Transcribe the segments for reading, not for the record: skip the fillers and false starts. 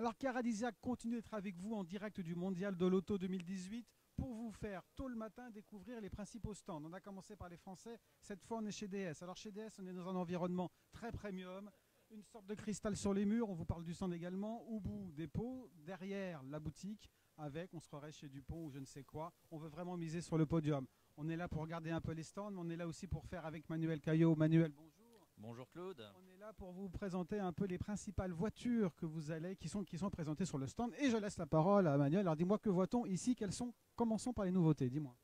Alors Caradisiac continue d'être avec vous en direct du Mondial de l'Auto 2018 pour vous faire tôt le matin découvrir les principaux stands. On a commencé par les Français, cette fois on est chez DS. Alors chez DS on est dans un environnement très premium, une sorte de cristal sur les murs, on vous parle du stand également, au bout des pots, derrière la boutique, avec, on se croirait chez Dupont ou je ne sais quoi, on veut vraiment miser sur le podium. On est là pour regarder un peu les stands, mais on est là aussi pour faire avec Manuel Caillot. Manuel, bonjour. Bonjour Claude. On est là pour vous présenter un peu les principales voitures que vous allez, qui sont présentées sur le stand. Et je laisse la parole à Manuel. Alors dis-moi, que voit-on ici? Commençons par les nouveautés, dis-moi.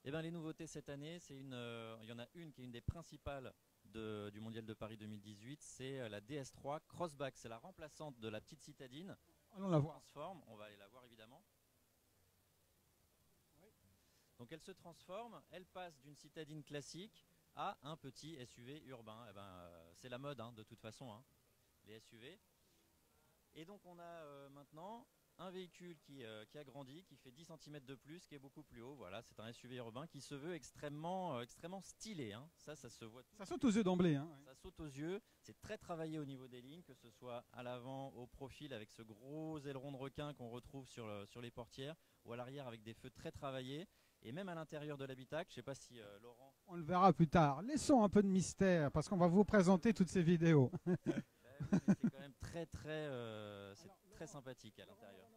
Eh bien, les nouveautés cette année, il y en a une qui est une des principales du Mondial de Paris 2018, c'est la DS3 Crossback. C'est la remplaçante de la petite citadine Allons qui la se voir. transforme. On va aller la voir évidemment. Donc elle se transforme, elle passe d'une citadine classique à un petit SUV urbain. Eh ben, c'est la mode de toute façon, les SUV. Et donc on a maintenant un véhicule qui a grandi, qui fait 10 centimètres de plus, qui est beaucoup plus haut. Voilà, c'est un SUV urbain qui se veut extrêmement stylé. Ça se voit tout Ça de saute suite. aux yeux d'emblée, hein. Ça saute aux yeux. C'est très travaillé au niveau des lignes, que ce soit à l'avant, au profil, avec ce gros aileron de requin qu'on retrouve sur les portières, ou à l'arrière avec des feux très travaillés. Et même à l'intérieur de l'habitacle, je ne sais pas si Laurent... On le verra plus tard. Laissons un peu de mystère, parce qu'on va vous présenter toutes ces vidéos. Ben oui, mais c'est quand même c'est très sympathique à l'intérieur.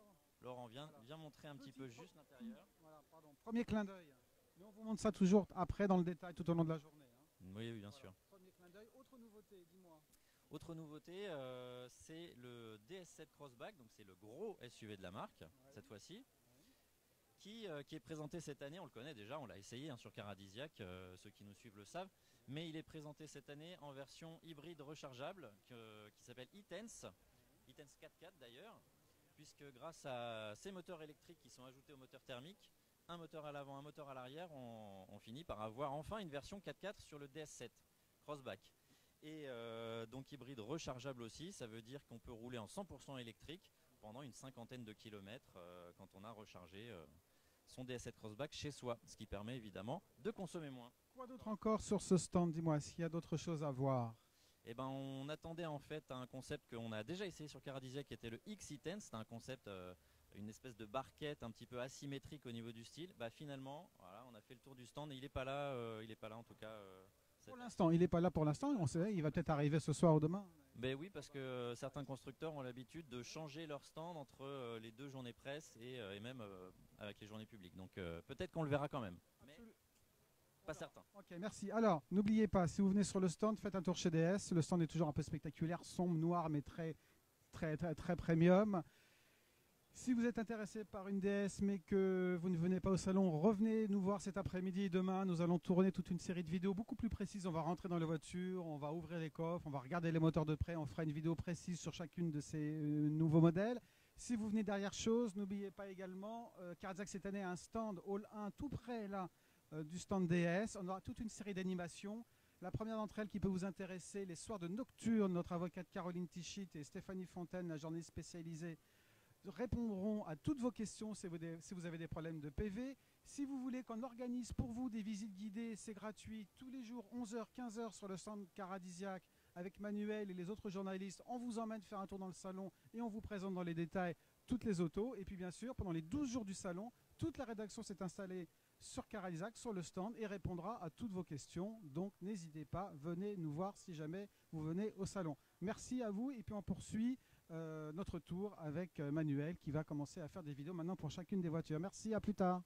Laurent, viens montrer un petit peu juste l'intérieur. Voilà, pardon. Premier clin d'œil. Mais on vous montre ça toujours après dans le détail tout au long de la journée, hein. Oui, oui, bien Voilà, sûr. premier clin d'œil. Autre nouveauté, dis-moi. Autre nouveauté, c'est le DS7 Crossback, donc c'est le gros SUV de la marque, Ouais, cette fois-ci, ouais. qui est présenté cette année. On le connaît déjà, on l'a essayé sur Caradisiac, ceux qui nous suivent le savent, mais il est présenté cette année en version hybride rechargeable qui s'appelle e-Tense, e-Tense 4x4 d'ailleurs, puisque grâce à ces moteurs électriques qui sont ajoutés aux moteurs thermiques, un moteur à l'avant, un moteur à l'arrière, on finit par avoir enfin une version 4x4 sur le DS7 Crossback. Et donc hybride rechargeable aussi, ça veut dire qu'on peut rouler en 100% électrique pendant une cinquantaine de kilomètres quand on a rechargé son DS7 Crossback chez soi, ce qui permet évidemment de consommer moins. Quoi d'autre encore sur ce stand? Dis-moi, est-ce qu'il y a d'autres choses à voir? Et ben on attendait en fait un concept qu'on a déjà essayé sur Caradisiac qui était le X-E10, c'était un concept, une espèce de barquette un petit peu asymétrique au niveau du style. Bah finalement, voilà, on a fait le tour du stand et il est pas là en tout cas. Pour l'instant, il n'est pas là pour l'instant. On sait, il va peut-être arriver ce soir ou demain. Ben oui, parce que certains constructeurs ont l'habitude de changer leur stand entre les deux journées presse et même avec les journées publiques. Donc peut-être qu'on le verra quand même, mais pas certain. Ok, merci. Alors, n'oubliez pas, si vous venez sur le stand, faites un tour chez DS. Le stand est toujours un peu spectaculaire, sombre, noir, mais très premium. Si vous êtes intéressé par une DS mais que vous ne venez pas au salon, revenez nous voir cet après-midi et demain. Nous allons tourner toute une série de vidéos beaucoup plus précises. On va rentrer dans les voitures, on va ouvrir les coffres, on va regarder les moteurs de près. On fera une vidéo précise sur chacune de ces nouveaux modèles. Si vous venez derrière chose, n'oubliez pas également, Carzac cette année a un stand Hall 1 tout près là du stand DS. On aura toute une série d'animations. La première d'entre elles qui peut vous intéresser, les soirs de nocturne, notre avocate Caroline Tichit et Stéphanie Fontaine, la journaliste spécialisée, répondront à toutes vos questions si vous avez des problèmes de PV. Si vous voulez qu'on organise pour vous des visites guidées, c'est gratuit. Tous les jours, 11h, 15h sur le stand Caradisiac avec Manuel et les autres journalistes. On vous emmène faire un tour dans le salon et on vous présente dans les détails toutes les autos. Et puis bien sûr, pendant les 12 jours du salon, toute la rédaction s'est installée sur Caradisiac, sur le stand, et répondra à toutes vos questions. Donc n'hésitez pas, venez nous voir si jamais vous venez au salon. Merci à vous et puis on poursuit notre tour avec Manuel qui va commencer à faire des vidéos maintenant pour chacune des voitures. Merci, à plus tard.